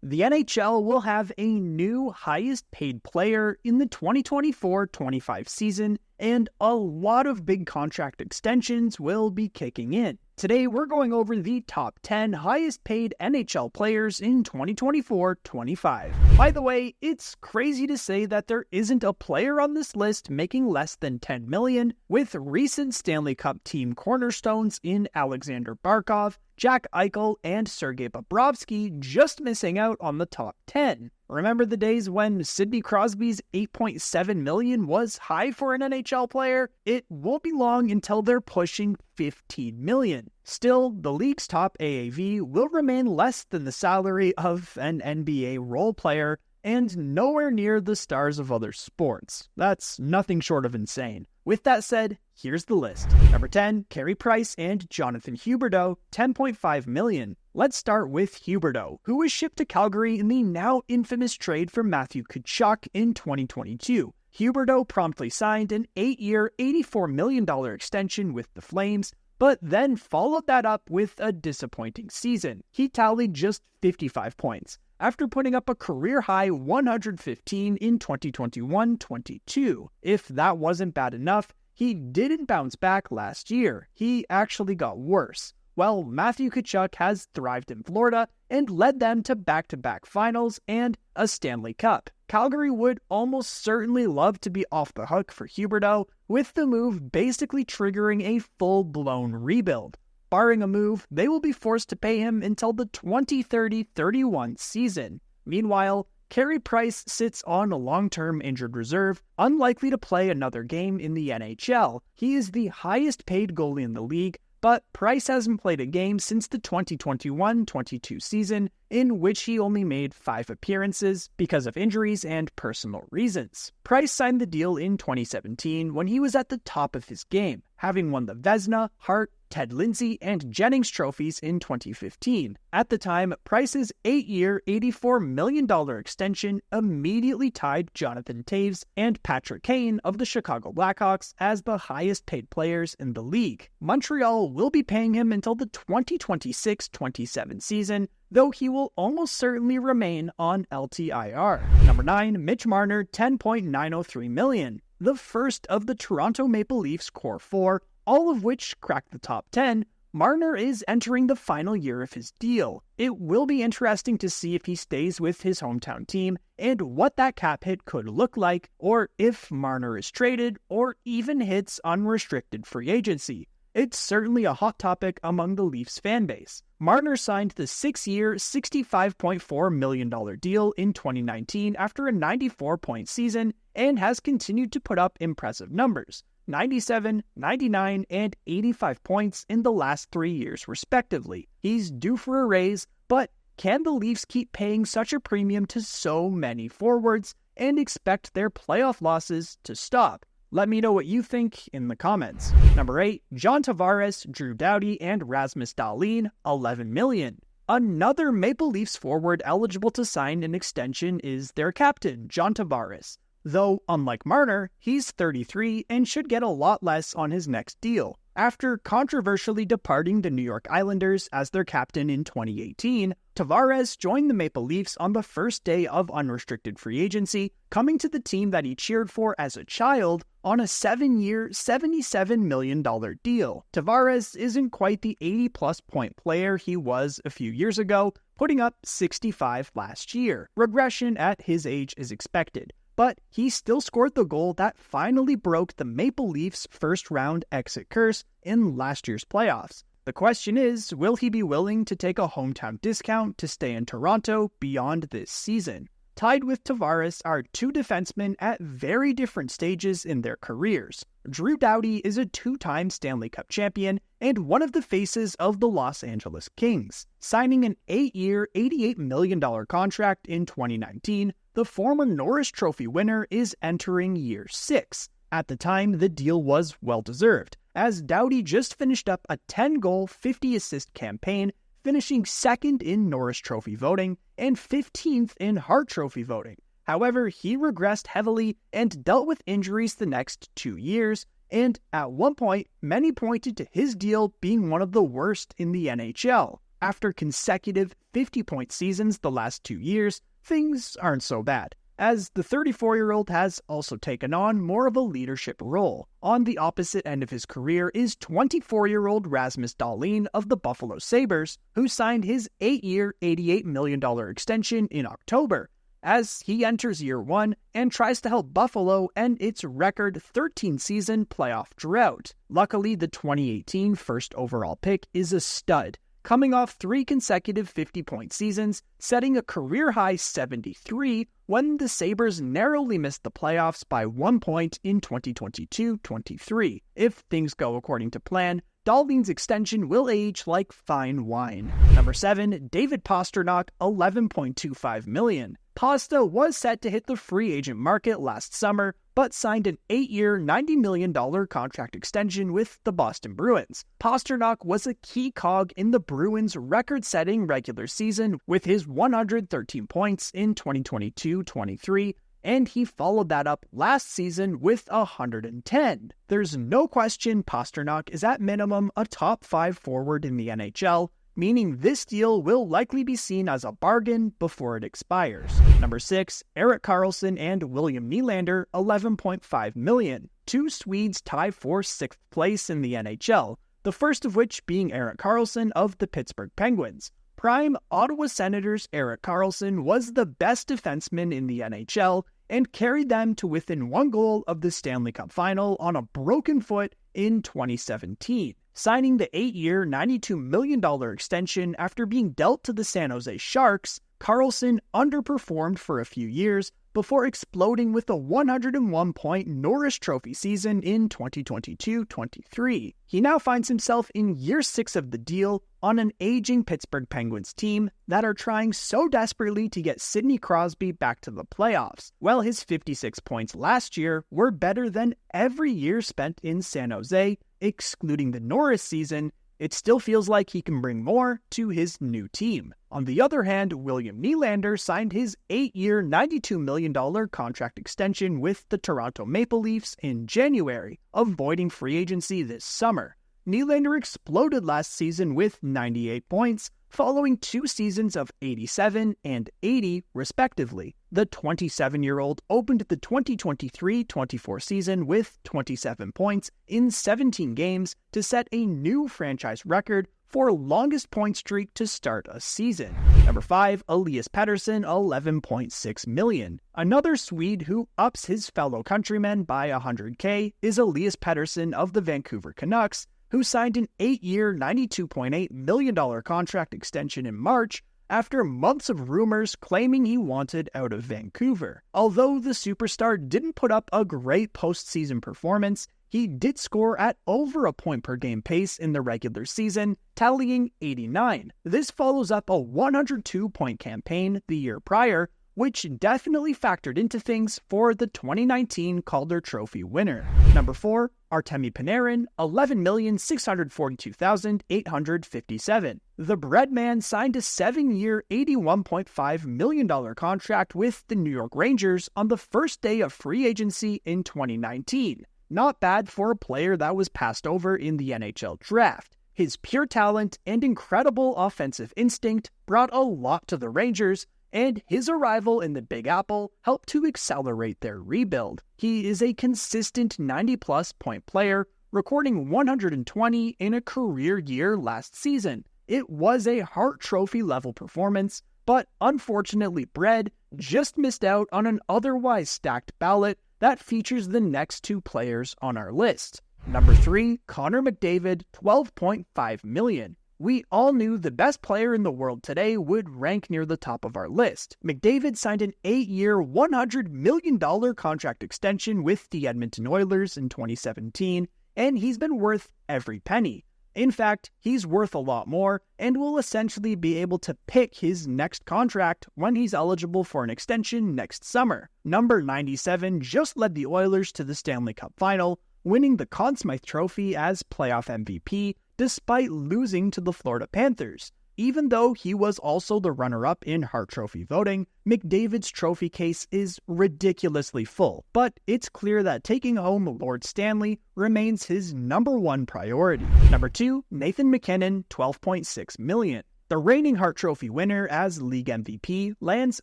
The NHL will have a new highest paid player in the 2024-25 season, and a lot of big contract extensions will be kicking in. Today, we're going over the top 10 highest paid NHL players in 2024-25. By the way, it's crazy to say that there isn't a player on this list making less than $10 million, with recent Stanley Cup team cornerstones in Alexander Barkov, Jack Eichel, and Sergei Bobrovsky just missing out on the top 10. Remember the days when Sidney Crosby's $8.7 million was high for an NHL player? It won't be long until they're pushing $15 million. Still, the league's top AAV will remain less than the salary of an NBA role player, and nowhere near the stars of other sports. That's nothing short of insane. With that said, here's the list. Number 10, Carey Price and Jonathan Huberdeau, $10.5 million. Let's start with Huberdeau, who was shipped to Calgary in the now infamous trade for Matthew Tkachuk in 2022. Huberdeau promptly signed an 8-year, $84 million extension with the Flames, but then followed that up with a disappointing season. He tallied just 55 points, after putting up a career-high 115 in 2021-22. If that wasn't bad enough, he didn't bounce back last year. He actually got worse. Well, Matthew Tkachuk has thrived in Florida and led them to back-to-back finals and a Stanley Cup. Calgary would almost certainly love to be off the hook for Huberdeau, with the move basically triggering a full-blown rebuild. Barring a move, they will be forced to pay him until the 2030-31 season. Meanwhile, Carey Price sits on a long-term injured reserve, unlikely to play another game in the NHL. He is the highest-paid goalie in the league, but Price hasn't played a game since the 2021-22 season, in which he only made 5 appearances because of injuries and personal reasons. Price signed the deal in 2017 when he was at the top of his game, having won the Vezina, Hart, Ted Lindsay, and Jennings trophies in 2015. At the time, Price's 8-year, $84 million extension immediately tied Jonathan Toews and Patrick Kane of the Chicago Blackhawks as the highest-paid players in the league. Montreal will be paying him until the 2026-27 season, though he will almost certainly remain on LTIR. Number 9, Mitch Marner, $10.903 million. The first of the Toronto Maple Leafs core 4, all of which cracked the top 10, Marner is entering the final year of his deal. It will be interesting to see if he stays with his hometown team and what that cap hit could look like, or if Marner is traded or even hits unrestricted free agency. It's certainly a hot topic among the Leafs fan base. Marner signed the 6-year, $65.4 million deal in 2019 after a 94-point season and has continued to put up impressive numbers. 97, 99, and 85 points in the last 3 years, respectively. He's due for a raise, but can the Leafs keep paying such a premium to so many forwards and expect their playoff losses to stop? Let me know what you think in the comments. Number 8, John Tavares, Drew Doughty, and Rasmus Dalene, $11 million. Another Maple Leafs forward eligible to sign an extension is their captain, John Tavares. Though, unlike Marner, he's 33 and should get a lot less on his next deal. After controversially departing the New York Islanders as their captain in 2018, Tavares joined the Maple Leafs on the first day of unrestricted free agency, coming to the team that he cheered for as a child on a 7-year, $77 million deal. Tavares isn't quite the 80-plus point player he was a few years ago, putting up 65 last year. Regression at his age is expected, but he still scored the goal that finally broke the Maple Leafs' first-round exit curse in last year's playoffs. The question is, will he be willing to take a hometown discount to stay in Toronto beyond this season? Tied with Tavares are 2 defensemen at very different stages in their careers. Drew Doughty is a 2-time Stanley Cup champion and one of the faces of the Los Angeles Kings. Signing an 8-year, $88 million contract in 2019, the former Norris Trophy winner is entering year 6. At the time, the deal was well-deserved, as Doughty just finished up a 10-goal, 50-assist campaign, finishing 2nd in Norris Trophy voting and 15th in Hart Trophy voting. However, he regressed heavily and dealt with injuries the next 2 years, and at one point, many pointed to his deal being one of the worst in the NHL. After consecutive 50-point seasons the last 2 years, things aren't so bad, as the 34-year-old has also taken on more of a leadership role. On the opposite end of his career is 24-year-old Rasmus Dalene of the Buffalo Sabres, who signed his 8-year, $88 million extension in October, as he enters year 1 and tries to help Buffalo end its record 13-season playoff drought. Luckily, the 2018 first overall pick is a stud, coming off 3 consecutive 50-point seasons, setting a career-high 73 when the Sabres narrowly missed the playoffs by 1 point in 2022-23. If things go according to plan, Dalene's extension will age like fine wine. Number 7, David Pastrnak, $11.25 million. Pasta was set to hit the free agent market last summer, but signed an 8-year, $90 million contract extension with the Boston Bruins. Pastrnak was a key cog in the Bruins' record-setting regular season with his 113 points in 2022-23, and he followed that up last season with 110. There's no question Pastrnak is at minimum a top 5 forward in the NHL, meaning this deal will likely be seen as a bargain before it expires. Number 6, Erik Carlson and William Nylander, $11.5 million. 2 Swedes tie for 6th place in the NHL, the first of which being Erik Carlson of the Pittsburgh Penguins. Prime Ottawa Senators Erik Carlson was the best defenseman in the NHL and carried them to within 1 goal of the Stanley Cup Final on a broken foot in 2017. Signing the 8-year, $92 million extension after being dealt to the San Jose Sharks, Carlson underperformed for a few years before exploding with a 101-point Norris Trophy season in 2022-23. He now finds himself in year 6 of the deal on an aging Pittsburgh Penguins team that are trying so desperately to get Sidney Crosby back to the playoffs. While his 56 points last year were better than every year spent in San Jose, excluding the Norris season, it still feels like he can bring more to his new team. On the other hand, William Nylander signed his 8-year, $92 million contract extension with the Toronto Maple Leafs in January, avoiding free agency this summer. Nylander exploded last season with 98 points, following 2 seasons of 87 and 80, respectively. The 27-year-old opened the 2023-24 season with 27 points in 17 games to set a new franchise record for longest point streak to start a season. Number 5, Elias Pettersson, $11.6 million. Another Swede who ups his fellow countrymen by $100K is Elias Pettersson of the Vancouver Canucks, who signed an 8-year, $92.8 million contract extension in March after months of rumors claiming he wanted out of Vancouver. Although the superstar didn't put up a great postseason performance, he did score at over a point per game pace in the regular season, tallying 89. This follows up a 102-point campaign the year prior, which definitely factored into things for the 2019 Calder Trophy winner. Number 4, Artemi Panarin, $11,642,857. The Breadman signed a 7-year, $81.5 million contract with the New York Rangers on the first day of free agency in 2019. Not bad for a player that was passed over in the NHL draft. His pure talent and incredible offensive instinct brought a lot to the Rangers, and his arrival in the Big Apple helped to accelerate their rebuild. He is a consistent 90-plus point player, recording 120 in a career year last season. It was a Hart Trophy-level performance, but unfortunately Bread just missed out on an otherwise stacked ballot that features the next 2 players on our list. Number 3, Conor McDavid, $12.5 million. We all knew the best player in the world today would rank near the top of our list. McDavid signed an 8-year, $100 million contract extension with the Edmonton Oilers in 2017, and he's been worth every penny. In fact, he's worth a lot more and will essentially be able to pick his next contract when he's eligible for an extension next summer. Number 97 just led the Oilers to the Stanley Cup Final, winning the Conn Smythe Trophy as playoff MVP, despite losing to the Florida Panthers. Even though he was also the runner-up in Hart Trophy voting, McDavid's trophy case is ridiculously full, but it's clear that taking home Lord Stanley remains his number 1 priority. Number 2, Nathan McKinnon, $12.6 million. The reigning Hart Trophy winner as league MVP lands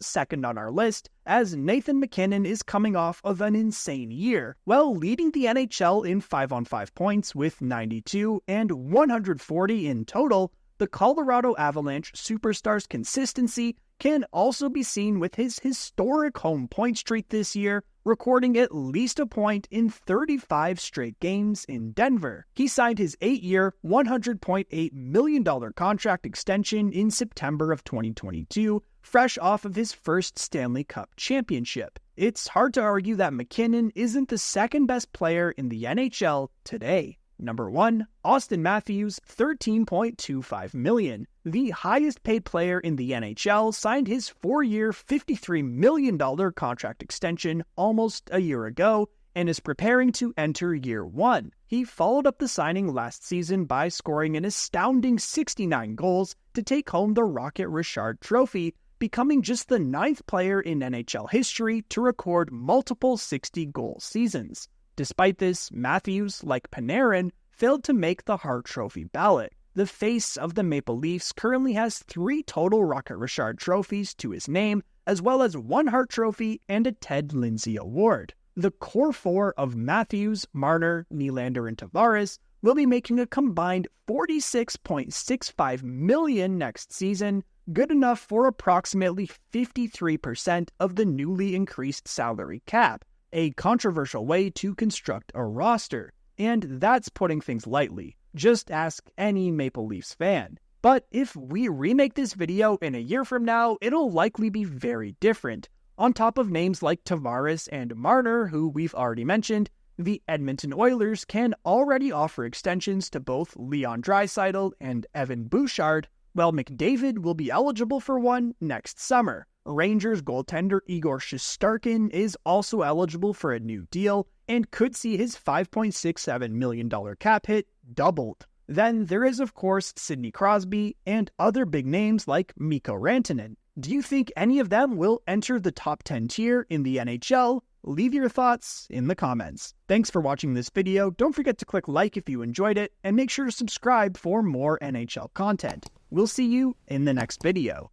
second on our list, as Nathan McKinnon is coming off of an insane year, while leading the NHL in 5-on-5 points with 92 and 140 in total. The Colorado Avalanche superstar's consistency can also be seen with his historic home point streak this year, recording at least a point in 35 straight games in Denver. He signed his 8-year, $100.8 million contract extension in September of 2022, fresh off of his first Stanley Cup championship. It's hard to argue that McKinnon isn't the second best player in the NHL today. Number 1, Austin Matthews, $13.25 million. The highest paid player in the NHL signed his 4-year, $53 million contract extension almost a year ago and is preparing to enter year 1. He followed up the signing last season by scoring an astounding 69 goals to take home the Rocket Richard Trophy, becoming just the 9th player in NHL history to record multiple 60-goal seasons. Despite this, Matthews, like Panarin, failed to make the Hart Trophy ballot. The face of the Maple Leafs currently has 3 total Rocket Richard trophies to his name, as well as 1 Hart Trophy and a Ted Lindsay Award. The core 4 of Matthews, Marner, Nylander, and Tavares will be making a combined $46.65 million next season, good enough for approximately 53% of the newly increased salary cap. A controversial way to construct a roster, and that's putting things lightly. Just ask any Maple Leafs fan. But if we remake this video in a year from now, it'll likely be very different. On top of names like Tavares and Marner, who we've already mentioned, the Edmonton Oilers can already offer extensions to both Leon Draisaitl and Evan Bouchard, while McDavid will be eligible for one next summer. Rangers goaltender Igor Shesterkin is also eligible for a new deal and could see his $5.67 million cap hit doubled. Then there is, of course, Sidney Crosby and other big names like Mikko Rantanen. Do you think any of them will enter the top 10 tier in the NHL? Leave your thoughts in the comments. Thanks for watching this video. Don't forget to click like if you enjoyed it, and make sure to subscribe for more NHL content. We'll see you in the next video.